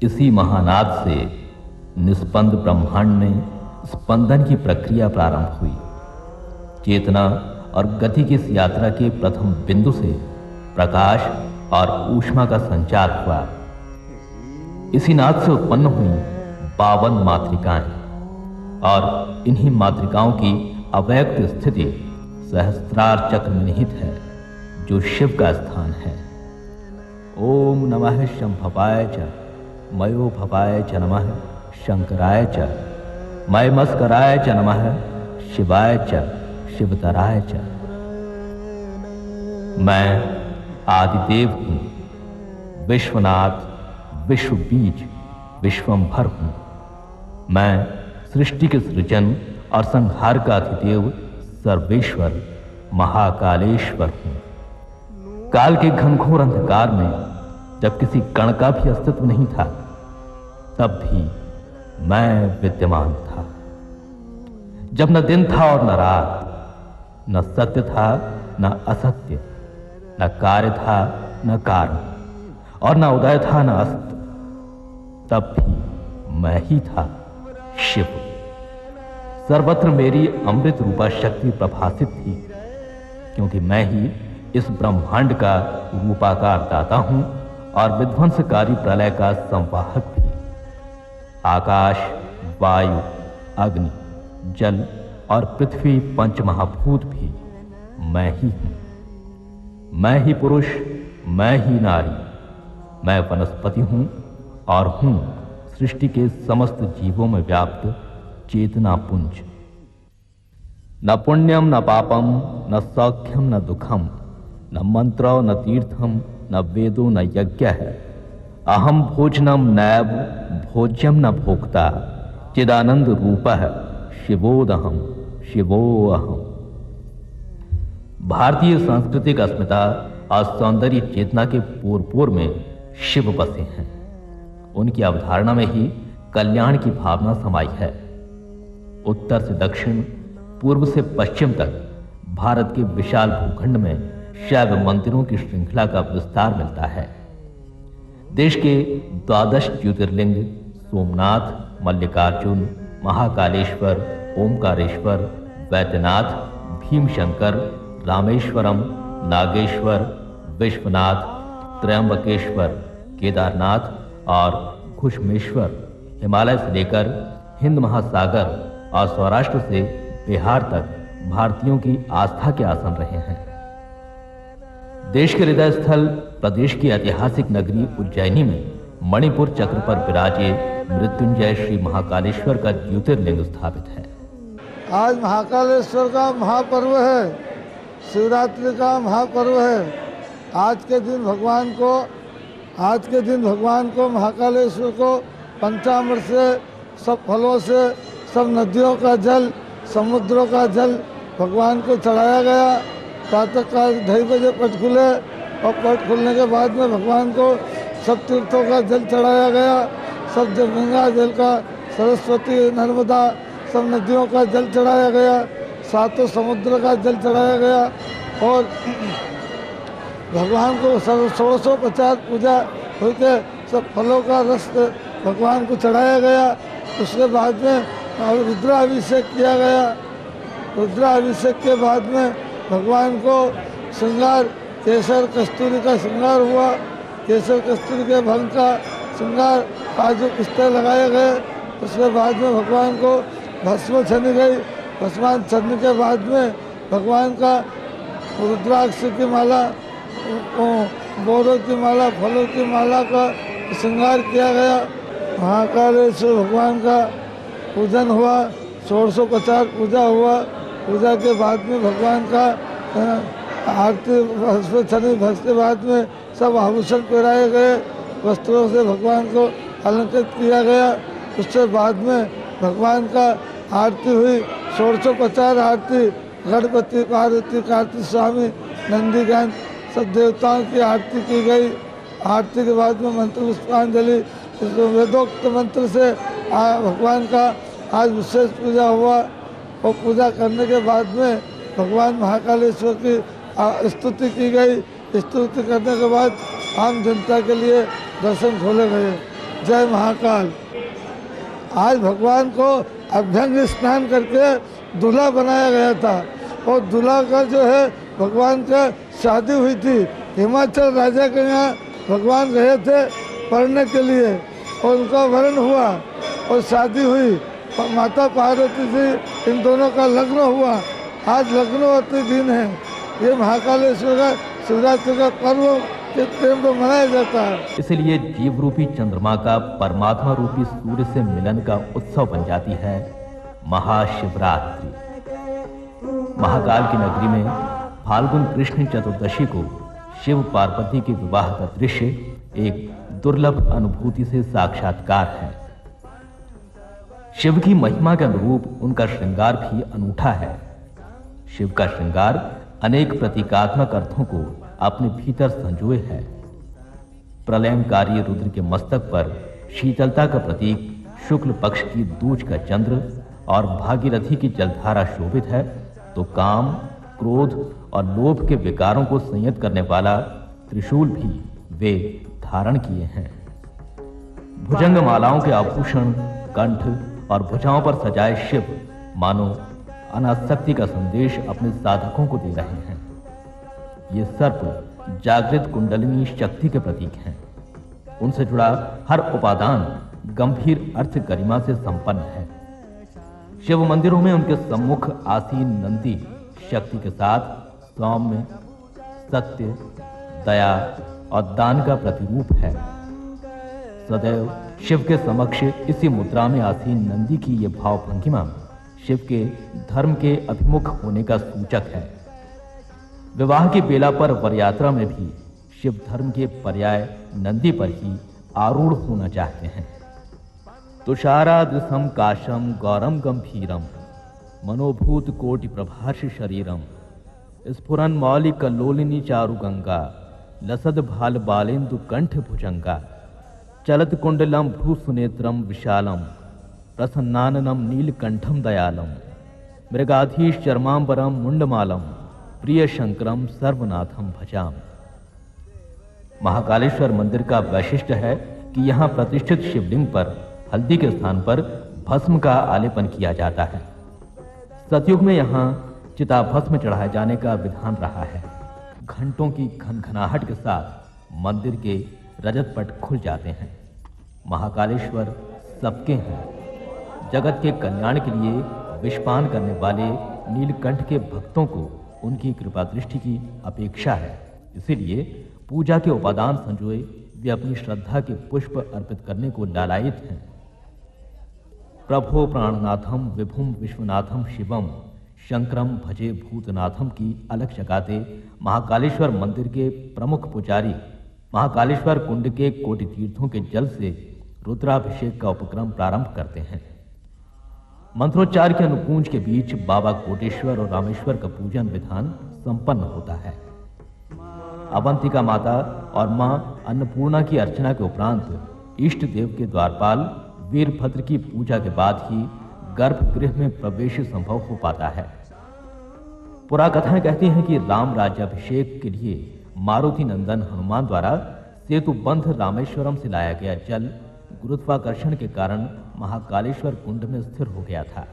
इसी महानाद से निस्पंद ब्रह्मांड में स्पंदन की प्रक्रिया प्रारंभ हुई। चेतना और गति की इस यात्रा के प्रथम बिंदु से प्रकाश और ऊष्मा का संचार हुआ। इसी नाद से उत्पन्न हुई 52 मातृकाएं और इन्हीं मातृकाओं की अव्यक्त स्थिति सहस्त्रार चक्र में निहित है, जो शिव का स्थान है। ओम नमः शंभवाय च मयोभवाय च नमः शंकराय च मयमस्कराय च नमः शिवाय च शिवतराय च। मैं आदिदेव हूं, विश्वनाथ, विश्व बीज, विश्वंभर हूं। मैं सृष्टि के सृजन और संहार का अधिदेव सर्वेश्वर महाकालेश्वर हूं। काल के घनघोर अंधकार में जब किसी कण का भी अस्तित्व नहीं था, तब भी मैं विद्यमान था। जब न दिन था और न रात, न सत्य था न असत्य, न कार्य था न कारण, और न उदय था न अस्त, तब भी मैं ही था शिव। सर्वत्र मेरी अमृत रूपा शक्ति प्रभासित थी, क्योंकि मैं ही इस ब्रह्मांड का रूपाकार दाता हूं और विध्वंसकारी प्रलय का संवाहक भी। आकाश, वायु, अग्नि, जल और पृथ्वी पंचमहाभूत भी मैं ही हूं। मैं ही पुरुष, मैं ही नारी, मैं वनस्पति हूं और हूं सृष्टि के समस्त जीवों में व्याप्त चेतना पुंज। न पुण्यम न पापम, न सौख्यम न दुखम, न मंत्रो न तीर्थम, न वेदो न यज्ञ है। अहम भोजनम नैव भोज्यम न भोक्ता, चिदानंद रूपः शिवोदहम शिवोऽहम्। भारतीय सांस्कृतिक अस्मिता और सौंदर्य चेतना के पोर में शिव बसे हैं। उनकी अवधारणा में ही कल्याण की भावना समाई है। उत्तर से दक्षिण, पूर्व से पश्चिम तक भारत के विशाल भूखंड में शैव मंदिरों की श्रृंखला का विस्तार मिलता है। देश के 12 ज्योतिर्लिंग सोमनाथ, मल्लिकार्जुन, महाकालेश्वर, ओमकारेश्वर, वैद्यनाथ, भीमशंकर, रामेश्वरम, नागेश्वर, विश्वनाथ, त्रयंबकेश्वर, केदारनाथ और घुश्मेश्वर हिमालय से लेकर हिंद महासागर और सौराष्ट्र से बिहार तक भारतीयों की आस्था के आसन रहे हैं। देश के हृदय स्थल प्रदेश की ऐतिहासिक नगरी उज्जैनी में मणिपुर चक्र पर विराजे मृत्युंजय श्री महाकालेश्वर का ज्योतिर्लिंग स्थापित है। आज महाकालेश्वर का महापर्व है, शिवरात्रि का महापर्व है। आज के दिन भगवान को महाकालेश्वर को पंचामृत से, सब फलों से, सब नदियों का जल, समुद्रों का जल भगवान को चढ़ाया गया। प्रातः काल 2:30 बजे पट खुले और पट खुलने के बाद में भगवान को सब तीर्थों का जल चढ़ाया गया। सब गंगा जल का, सरस्वती, नर्मदा, सब नदियों का जल चढ़ाया गया। 7 समुद्र का जल चढ़ाया गया और भगवान को 1650 पूजा होके सब फलों का रस भगवान को चढ़ाया गया। उसके बाद में रुद्राभिषेक किया गया। रुद्राभिषेक के बाद में भगवान को श्रृंगार, केसर कस्तूरी का श्रृंगार हुआ। केसर कस्तूरी के भंग का श्रृंगार, काजू पिस्ते लगाए गए। उसके बाद में भगवान को भस्म छनी गई। भस्मान छनने के बाद में भगवान का रुद्राक्ष की माला, बोरों की माला, फलों की माला का श्रृंगार किया गया। महाकालेश्वर भगवान का पूजन हुआ। 1650 पूजा हुआ। पूजा के बाद में भगवान का आरती, भस्म के बाद में सब आभूषण पहनाए गए। वस्त्रों से भगवान को अलंकृत किया गया। उससे बाद में भगवान का आरती हुई। 1650 आरती, गणपति, पार्वती, कार्तिक स्वामी, नंदीकांत, सब देवताओं की आरती की गई। आरती के बाद में मंत्र पुष्पांजलि, वेदोक्त मंत्र से भगवान का आज विशेष पूजा हुआ। और पूजा करने के बाद में भगवान महाकालेश्वर की स्तुति की गई। स्तुति करने के बाद आम जनता के लिए दर्शन खोले गए। जय महाकाल। आज भगवान को अभ्यंग स्नान करके दूल्हा बनाया गया था और दूल्हा का जो है भगवान का शादी हुई थी। हिमाचल राजा के यहाँ भगवान गए थे पढ़ने के लिए और उनका वरण हुआ और शादी हुई। माता पार्वती जी इन दोनों का लग्न हुआ। आज लग्नवती दिन है। ये महाकालेश्वर का शिवरात्रि का पर्व के टाइम पर मनाया जाता है। इसलिए जीव रूपी चंद्रमा का परमात्मा रूपी सूर्य से मिलन का उत्सव बन जाती है महाशिवरात्रि। महाकाल की नगरी में फाल्गुन कृष्ण चतुर्दशी को शिव पार्वती के विवाह का दृश्य एक दुर्लभ अनुभूति से साक्षात्कार है। शिव की महिमा के अनुरूप उनका श्रृंगार भी अनूठा है। शिव का श्रृंगार अनेक प्रतीकात्मक अर्थों को अपने भीतर संजोए है। प्रलयंकारी रुद्र के मस्तक पर शीतलता का प्रतीक शुक्ल पक्ष की दूज का चंद्र और भागीरथी की जलधारा शोभित है, तो काम, क्रोध और लोभ के विकारों को संयत करने वाला त्रिशूल भी वे धारण किए हैं। भुजंग मालाओं के आभूषण कंठ और भुजाओं पर सजाए शिव मानो अनासक्ति का संदेश अपने साधकों को दे रहे हैं। ये सर्प जागृत कुंडलिनी शक्ति के प्रतीक हैं। उनसे जुड़ा हर उपादान गंभीर अर्थ गरिमा से संपन्न है। शिव मंदिरों में उनके सम्मुख आसीन नंदी शक्ति के साथ सौम्य, सत्य, दया और दान का प्रतिरूप है। सदैव शिव के समक्ष इसी मुद्रा में आसीन नंदी की ये भाव भंगिमा शिव के धर्म के अभिमुख होने का सूचक है। विवाह की बेला पर वरयात्रा में भी शिव धर्म के पर्याय नंदी पर ही आरूढ़ होना चाहते हैं। तुषारादृशम काशम गौरम गंभीरम मनोभूत कोटि प्रभाष शरीरम स्फुरन मौलिक कल्लोलिनी चारु गंगा लसद भाल बालेन्दु कंठ भुजंगा चलत कुंडलम भ्रू सुनेत्रम विशालम प्रसन्नाननम नीलकंठम दयालम मृगाधीश चर्मांबरम मुंडमालम प्रिय शंकरम सर्वनाथम भजाम। महाकालेश्वर मंदिर का वैशिष्ट्य है कि यहाँ प्रतिष्ठित शिवलिंग पर हल्दी के स्थान पर भस्म का आलेपन किया जाता है। सतयुग में यहाँ चिता भस्म चढ़ाए जाने का विधान रहा है। घंटों की खनखनाहट के साथ मंदिर के रजत पट खुल जाते हैं। महाकालेश्वर सबके हैं। जगत के कल्याण के लिए विषपान करने वाले नीलकंठ के भक्तों को उनकी कृपा दृष्टि की अपेक्षा है। इसीलिए पूजा के उपादान संजोए वे अपनी श्रद्धा के पुष्प अर्पित करने को लालायित हैं। प्रभो प्राणनाथम विभुम विश्वनाथम शिवम शंकरम भजे भूतनाथम की अलख जगाते महाकालेश्वर मंदिर के प्रमुख पुजारी महाकालेश्वर कुंड के कोटि तीर्थों के जल से रुद्राभिषेक का उपक्रम प्रारंभ करते हैं। मंत्रोच्चार के अनुकूंज के बीच बाबा कोटेश्वर और रामेश्वर का पूजन विधान संपन्न होता है। अवंतिका माता और मां अन्नपूर्णा की अर्चना के उपरांत इष्ट देव के द्वारपाल वीरभद्र की पूजा के बाद ही गर्भगृह में प्रवेश संभव हो पाता है। पुराकथाएं कहती हैं कि राम राज्याभिषेक के लिए मारुति नंदन हनुमान द्वारा सेतु बंध रामेश्वरम से लाया गया जल गुरुत्वाकर्षण के कारण महाकालेश्वर कुंड में स्थिर हो गया था।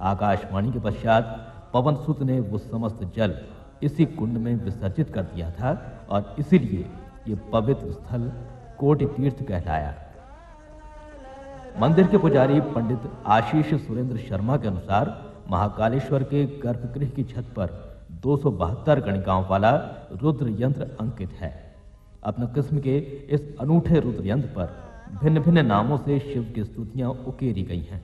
आकाशवाणी के पश्चात पवन सुत ने वो समस्त जल इसी कुंड में विसर्जित कर दिया था और इसीलिए ये पवित्र स्थल कोटि तीर्थ कहलाया। मंदिर के पुजारी पंडित आशीष सुरेंद्र शर्मा के अनुसार महाकालेश्वर के गर्भगृह की छत पर 272 गणिकाओं वाला रुद्र यंत्र अंकित है। अपने किस्म के इस अनूठे रुद्र यंत्र पर भिन्न भिन्न नामों से शिव की स्तुतियां उकेरी गई हैं।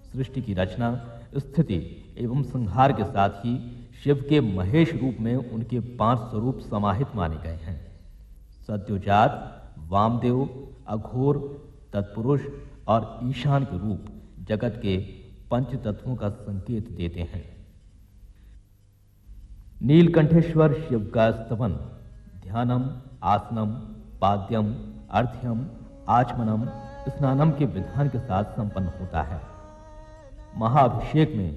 सृष्टि की रचना, स्थिति एवं संहार के साथ ही शिव के महेश रूप में उनके 5 स्वरूप समाहित माने गए हैं। सद्योजात, वामदेव, अघोर, तत्पुरुष और ईशान के रूप जगत के पंच तत्वों का संकेत देते हैं। नीलकंठेश्वर शिव का स्तवन ध्यानम, आसनम, पाद्यम, अर्घ्यम, आचमनम, स्नानम के विधान के साथ संपन्न होता है। महाअभिषेक में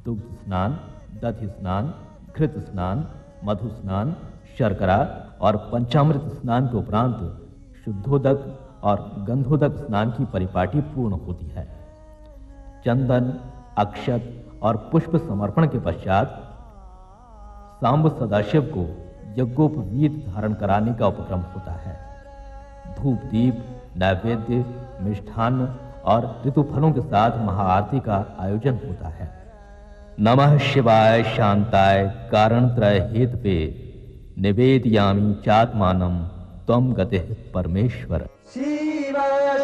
दुग्ध स्नान, दधि स्नान, घृत स्नान, मधु स्नान, शर्करा और पंचामृत स्नान के उपरांत शुद्धोदक और गंधोदक स्नान की परिपाटी पूर्ण होती है। चंदन, अक्षत और पुष्प समर्पण के पश्चात सांब सदाशिव को यज्ञोपवीत धारण कराने का उपक्रम होता है। धूप दीप, नैवेद्य, मिष्ठान्न और ऋतुफलों के साथ महाआरती का आयोजन होता है। नमः शिवाय शांताय कारणत्रय हेतवे निवेदयामि चात्मानं त्वं गतिः परमेश्वर। शिव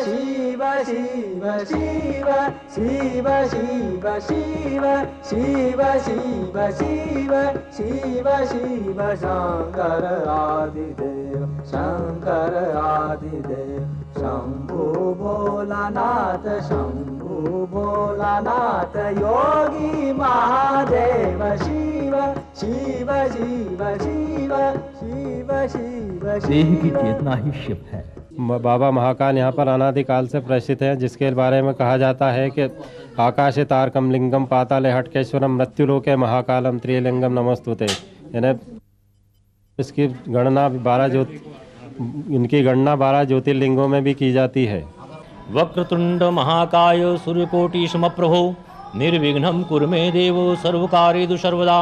शिव शिव शिव शिव शिव शिव शिव शिव शिव शिव शिव शंकर आदिदेव शंकर आदिदेव शंभु भोलानाथ शंभु भोलानाथ योगी महादेव शिव शिव शिव शिव शिव शिव देह की चेतना ही शिव है। बाबा महाकाल यहाँ पर अनादिकाल से प्रसिद्ध है, जिसके बारे में कहा जाता है कि आकाशे तारकम लिंगम पाताले हटकेश्वरम मृत्युलोके महाकालम त्रिलिंगम नमस्तुते। यानी इसकी गणना 12 ज्योतिर्लिंगों में भी की जाती है। वक्रतुंड महाकाय सूर्यकोटि समप्रभो निर्विघ्नं कुरु मे देव सर्वकार्येषु सर्वदा।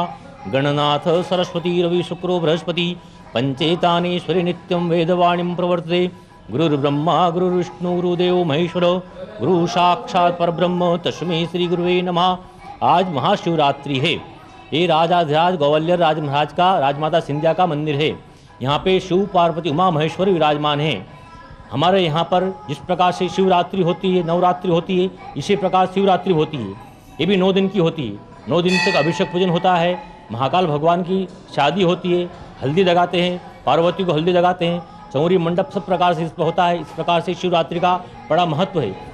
गणनाथ सरस्वती रवि शुक्रो बृहस्पति पंचेतानीश्वरी नित्यं वेदवाणीं प्रवर्तते। गुरुर्ब्रह्मा गुरुर्विष्णु गुरुदेव महेश्वर गुरु साक्षात् परब्रह्म तस्मै श्री गुरुवे नमः। आज महाशिवरात्रि है। ये राजाधिराज गौवल्यर राज महाराज का राजमाता सिंधिया का मंदिर है। यहाँ पे शिव पार्वती उमा महेश्वर विराजमान हैं। हमारे यहाँ पर जिस प्रकार से शिवरात्रि होती है, नवरात्रि होती है, इसी प्रकार शिवरात्रि होती है। ये भी 9 दिन की होती है। 9 दिन तक अभिषेक पूजन होता है। महाकाल भगवान की शादी होती है, हल्दी लगाते हैं, पार्वती को हल्दी लगाते हैं, चौरी मंडप सब प्रकार से इस पर होता है। इस प्रकार से शिवरात्रि का बड़ा महत्व है।